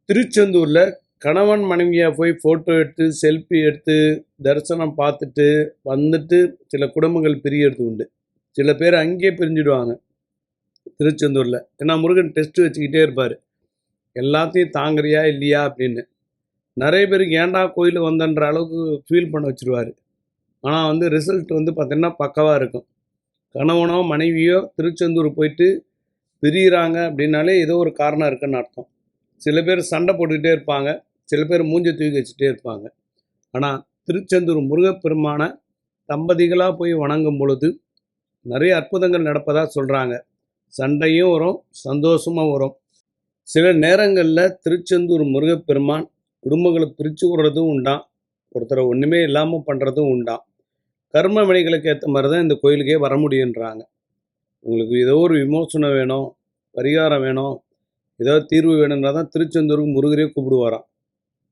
திருச்செந்தூரில் கணவன் மனைவியாக போய் ஃபோட்டோ எடுத்து செல்ஃபி எடுத்து தரிசனம் பார்த்துட்டு வந்துட்டு சில குடும்பங்கள் பிரியறது உண்டு. சில பேர் அங்கேயே பிரிஞ்சுடுவாங்க திருச்செந்தூரில். ஏன்னா முருகன் டெஸ்ட் வச்சுக்கிட்டே இருப்பார், எல்லாத்தையும் தாங்குறியா இல்லையா அப்படின்னு. நிறைய பேருக்கு ஏன்டா கோயிலுக்கு வந்தன்ற அளவுக்கு ஃபீல் பண்ண வச்சுருவார். ஆனால் ரிசல்ட் பார்த்திங்கன்னா பக்கவாக இருக்கும். கணவனோ மனைவியோ திருச்செந்தூர் போயிட்டு பிரிகிறாங்க அப்படின்னாலே ஏதோ ஒரு காரணம் இருக்குன்னு அர்த்தம். சில பேர் சண்டை போட்டுக்கிட்டே இருப்பாங்க, சில பேர் மூஞ்ச தூக்கி வச்சுட்டே இருப்பாங்க. ஆனால் திருச்செந்தூர் முருகப்பெருமான தம்பதிகளாக போய் வணங்கும் பொழுது நிறைய அற்புதங்கள் நடப்பதாக சொல்கிறாங்க. சண்டையும் வரும், சந்தோஷமும் வரும். சில நேரங்களில் திருச்செந்தூர் முருகப்பெருமான் குடும்பங்களை பிரித்து விடுறதும் உண்டாம், ஒருத்தரை ஒன்றுமே இல்லாமல் பண்ணுறதும் உண்டாம். கர்ம வினைகளுக்கு ஏற்ற மாதிரி தான் இந்த கோயிலுக்கே வர முடியுன்றாங்க. உங்களுக்கு ஏதோ ஒரு விமோசனம் வேணும், பரிகாரம் வேணும், ஏதாவது தீர்வு வேணும்னா தான் திருச்செந்தூருக்கு முருகரே கூப்பிடுவாராம்.